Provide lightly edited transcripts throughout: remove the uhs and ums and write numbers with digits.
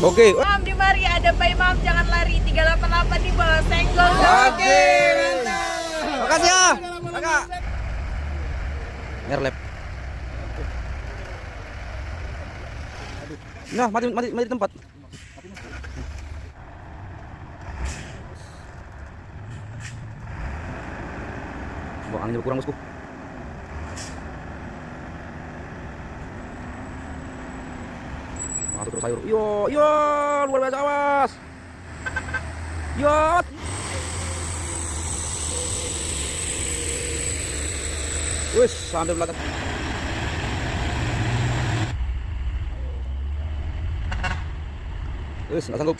Oke. Mam di mari ada Pak Imam, jangan lari 388 di bawah senggol. Oke. Makasih ya. Kakak. Ngerlep. Nah, mati di tempat. Buang anginnya berkurang, bosku. Masuk terus sayur. Yo, luar biasa, awas. Yo. Wis, sampai belakang. Wis, nggak sanggup.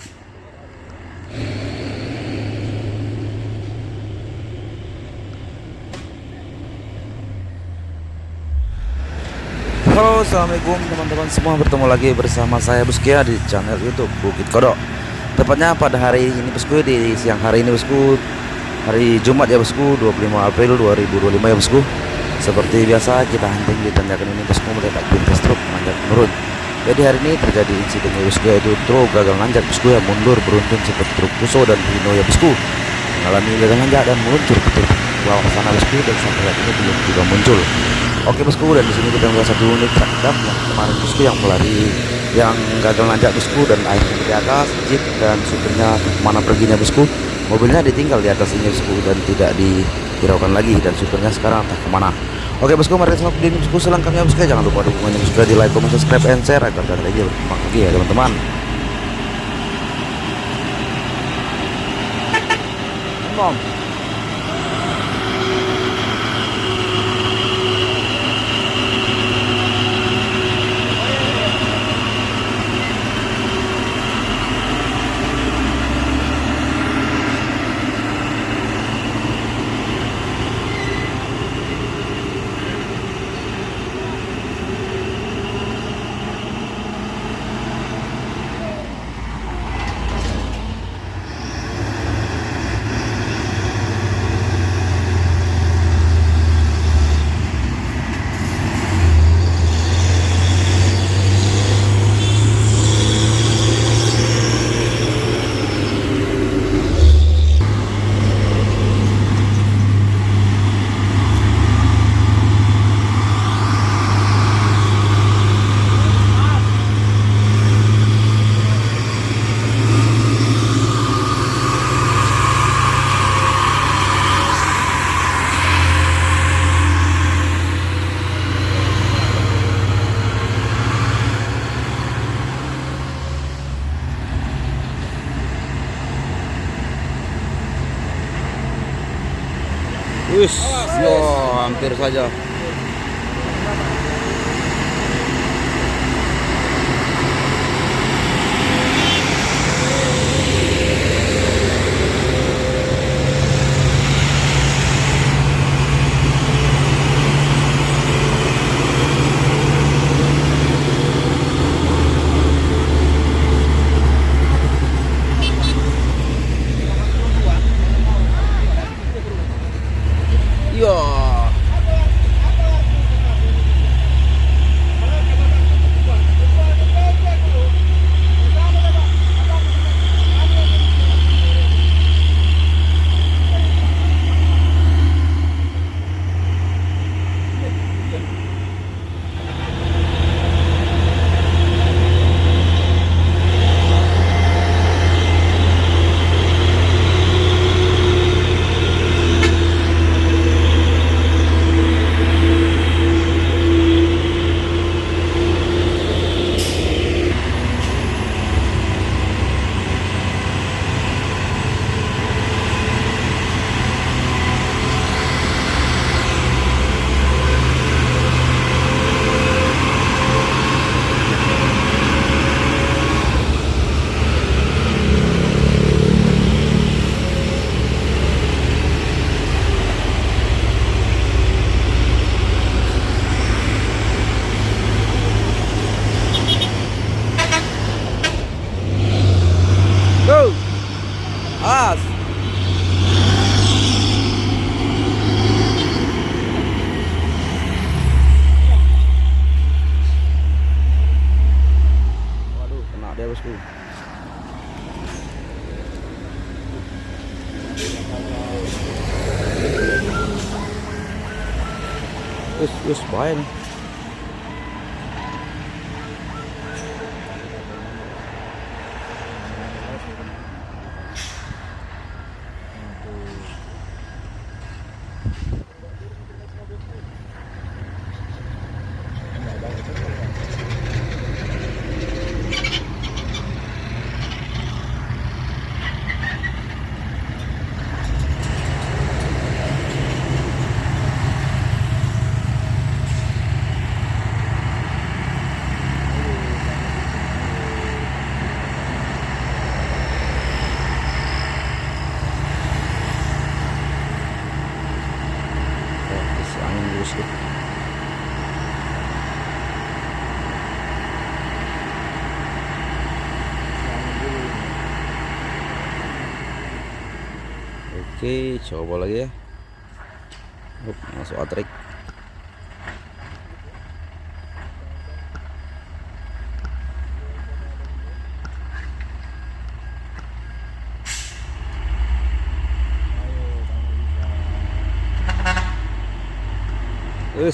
Halo, assalamualaikum teman-teman semua, bertemu lagi bersama saya Bosku ya di channel YouTube Bukit Kodok. Tepatnya pada hari ini bosku, di siang hari ini bosku, hari Jumat ya bosku, 25 April 2025 ya bosku. Seperti biasa kita hunting di tanjakan ini bosku, melihat aktivitas truk menanjak menurun. Jadi hari ini terjadi insiden ya bosku, yaitu truk gagal nanjak bosku ya, mundur beruntun seperti truk Fuso dan Hino ya bosku, mengalami gagal nanjak dan meluncur ke truk bawah sana bosku, dan sampai saat ini belum juga muncul. Oke bosku, dan di sini kita melihat satu unit truk dam yang kemarin bosku yang melari, yang gagal nanjak bosku, dan akhirnya di atas jeep dan supirnya kemana perginya bosku. Mobilnya ditinggal di atas ini bosku dan tidak dihiraukan lagi, dan supirnya sekarang entah kemana. Oke bosku, mari kita video ini bosku selengkapnya bosku. Jangan lupa dukungannya bosku di like, comment, subscribe, and share agar channel ini berkembang lagi ya teman-teman. Mom. Wis, yo hampir saja. Yo. ya bosku. Wis bahaya nih. Angin bosku. Oke, coba lagi ya. Masuk atrik.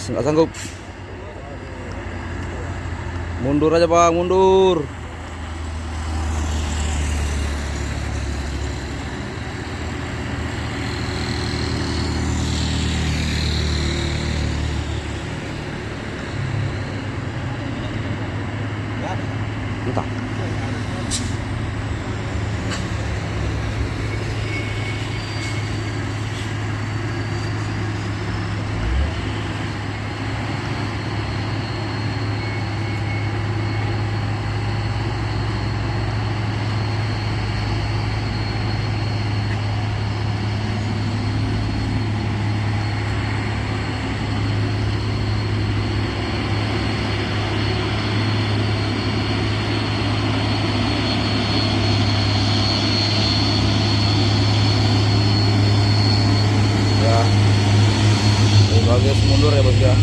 Nggak sanggup. Mundur aja bang, mundur. Entah. Guys, mundur ya bos ya.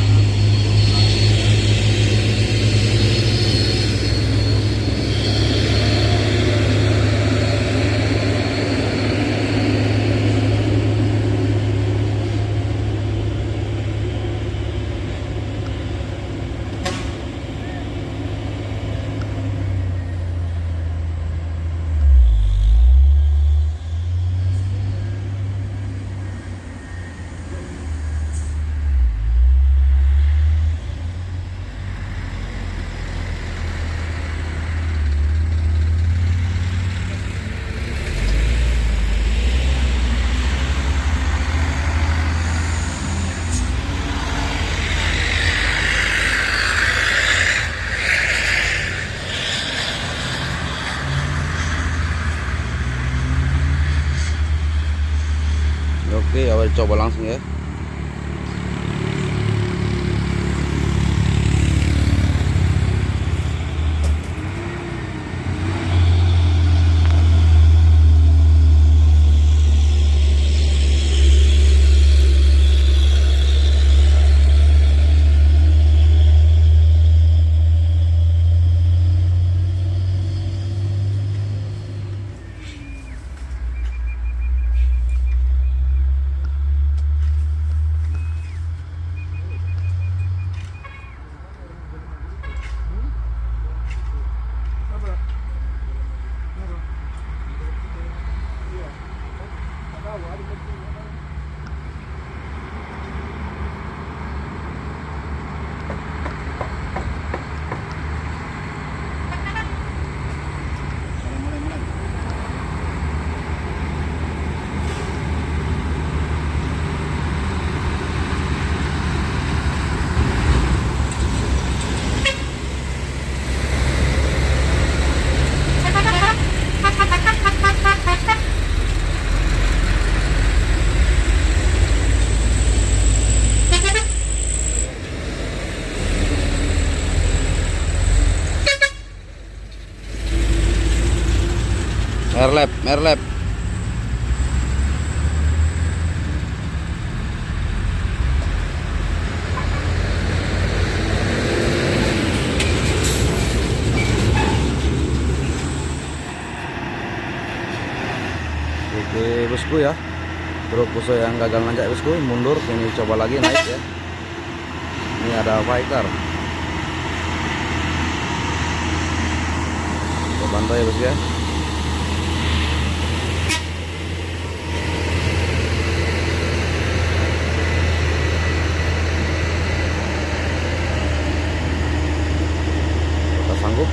Oke, awal coba langsung ya. Merlap. Oke bosku ya, truk Fuso yang gagal nanjak bosku mundur, ini coba lagi naik ya. Ini ada fighter. Kita bantu ya bosku ya. Kita sanggup.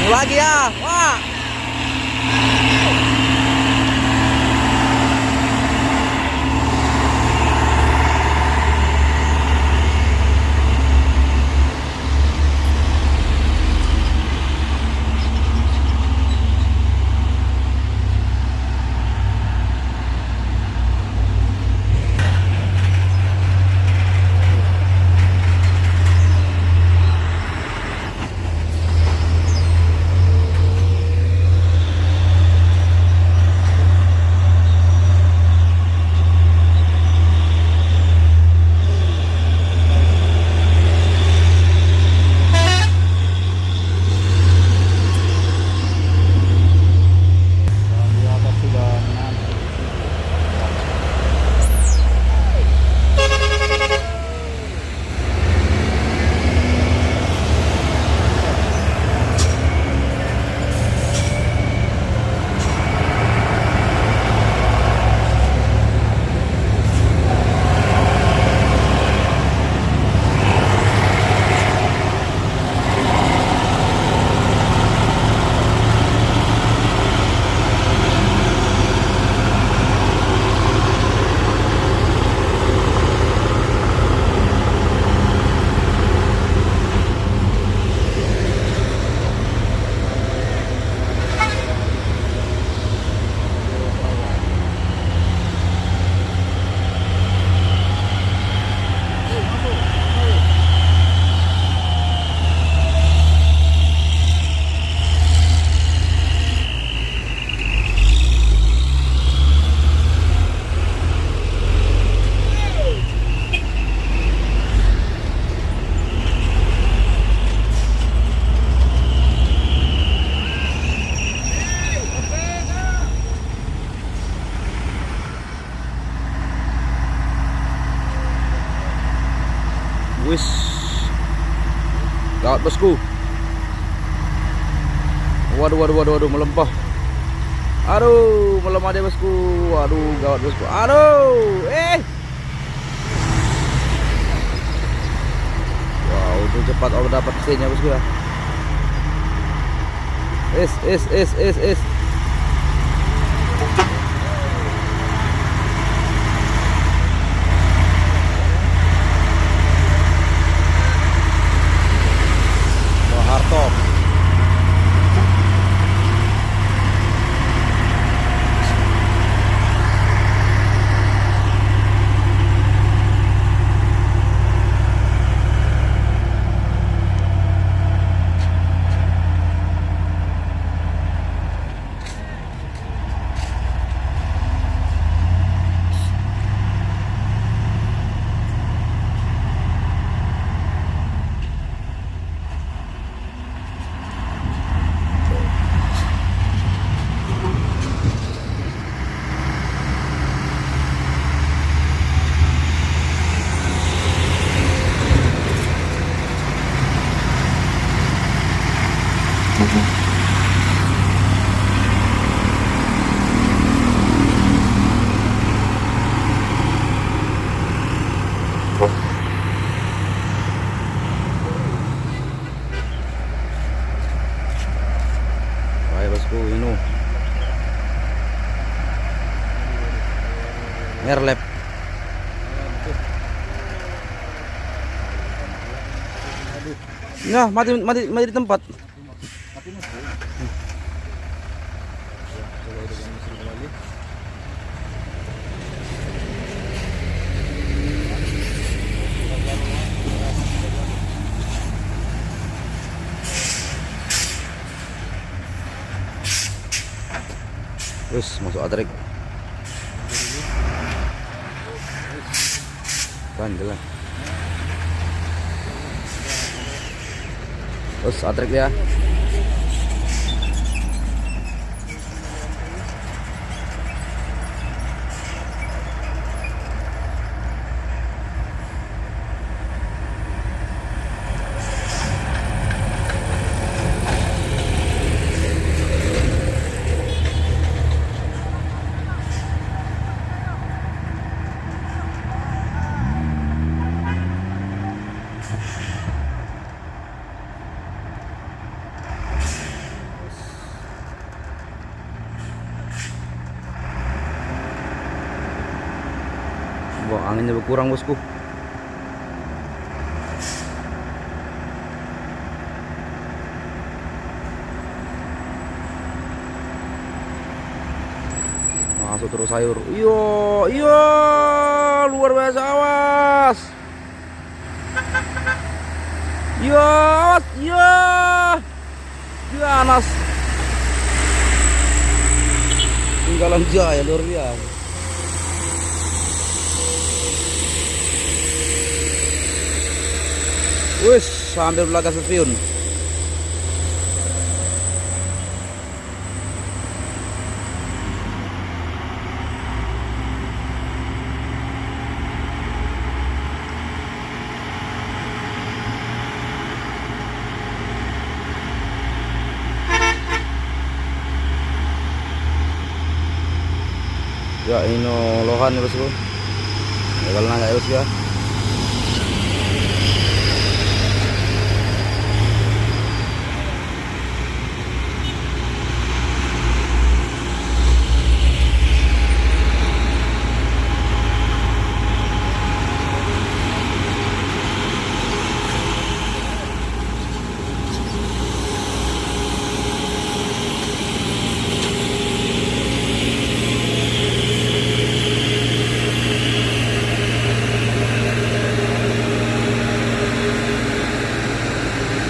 Lagi ya, wah. Wis, gawat bosku. Waduh, melempah. Aduh, melemah dia bosku. Waduh, gawat bosku. Aduh, wow, itu cepat aku dapat C-nya bosku ya. Es. Harto. Nah, mati mati mati di tempat. Terus masuk atrik. Kan jalan. Terus atrik ya. Wah, anginnya berkurang bosku. Masuk terus sayur. Iyo, iyo, luar biasa, awas. Iyo, awas, iyo. Ganas. Tinggalan jaya luar biasa. Wis, sambil belaga sepiun. Ya ini lohan ya bosku. Gagal nangga ya bosku ya.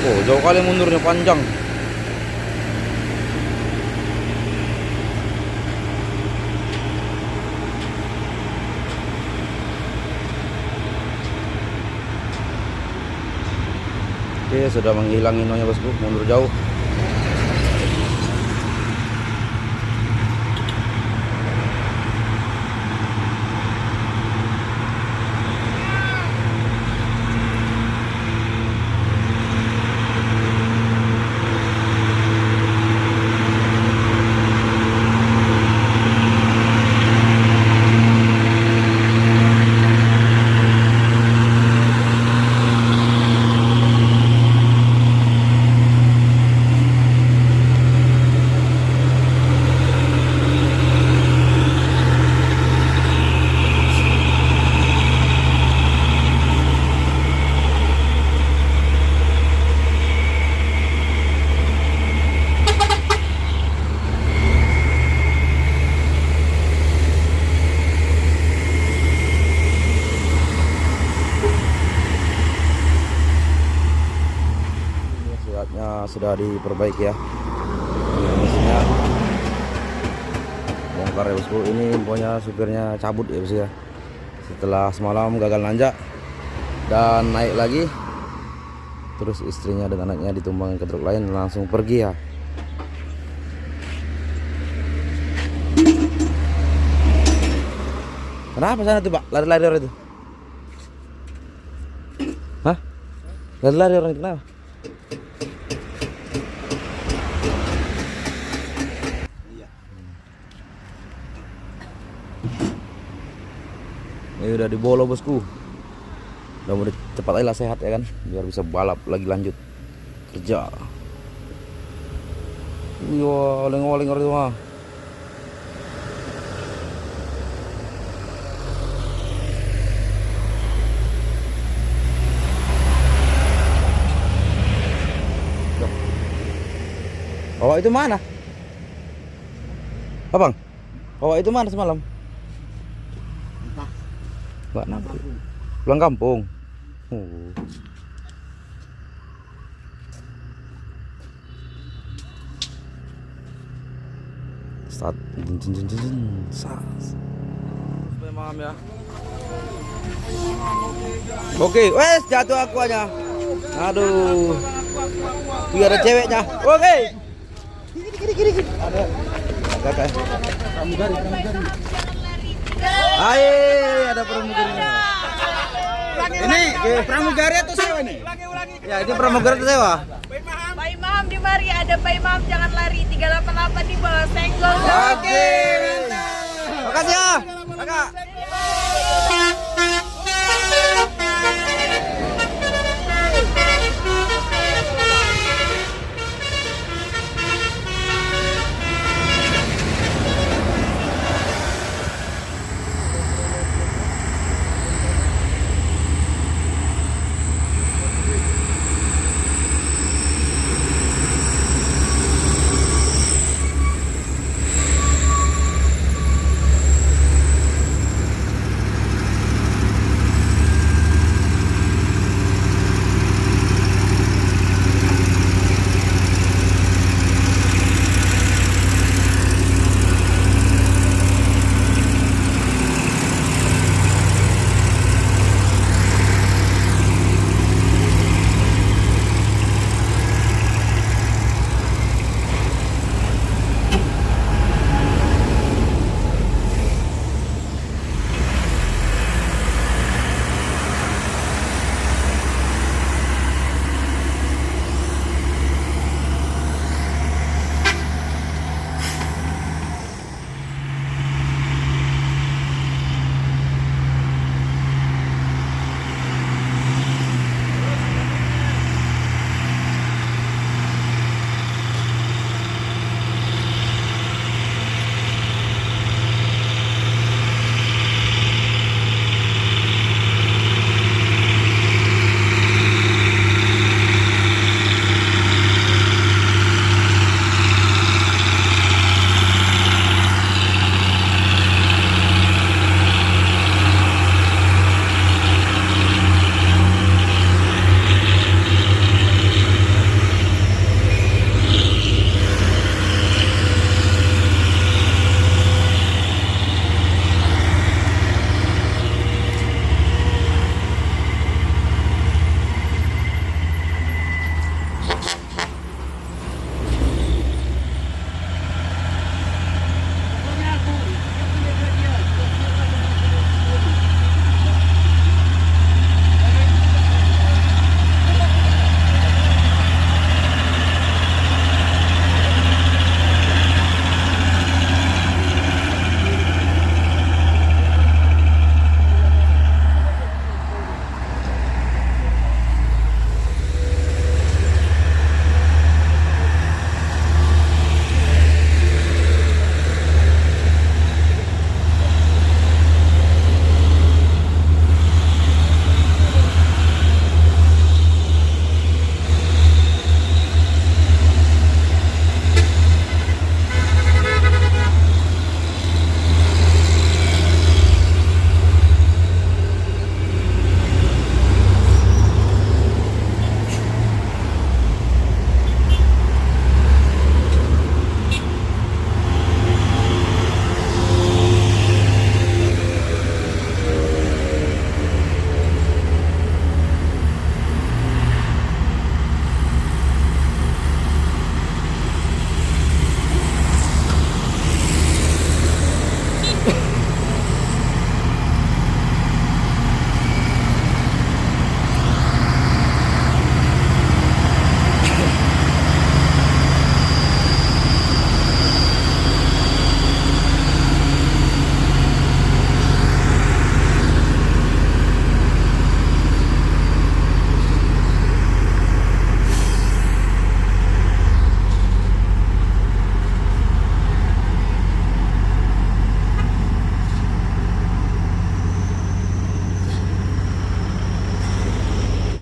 Oh, jauh kali mundurnya, panjang. Oke, sudah menghilang inonya bosku, mundur jauh. Sudah diperbaiki ya. Mesinnya bongkar ya bosku. Ini pokoknya supirnya cabut ya bosku ya. Setelah semalam gagal nanjak dan naik lagi, terus istrinya dan anaknya ditumbangin ke truk lain, langsung pergi ya. Kenapa sana tuh pak? Lari-lari orang itu? Hah? Lari-lari orang itu kenapa? Ini udah dibolo bosku. Udah mau cepat aja lah, sehat ya kan, biar bisa balap lagi lanjut kerja. Iya, oleng-oleng orang itu mah. Bawa itu mana? Abang, bawa itu mana semalam? Enggak nampak. Pulang kampung. Oh. Start. Malam ya. Oke, wes jatuh aku aja. Aduh. Biar ada ceweknya. Oke. Kiri. Ada. Kakak. Pramugari. Hai, ada pramugarinya. Ini pramugari atau sewa nih? Ya, ini pramugari atau sewa? Pak Imam di mari ada Pak Imam, jangan lari 388 di bawah senggol. Oke, mantap. Makasih ya, kakak.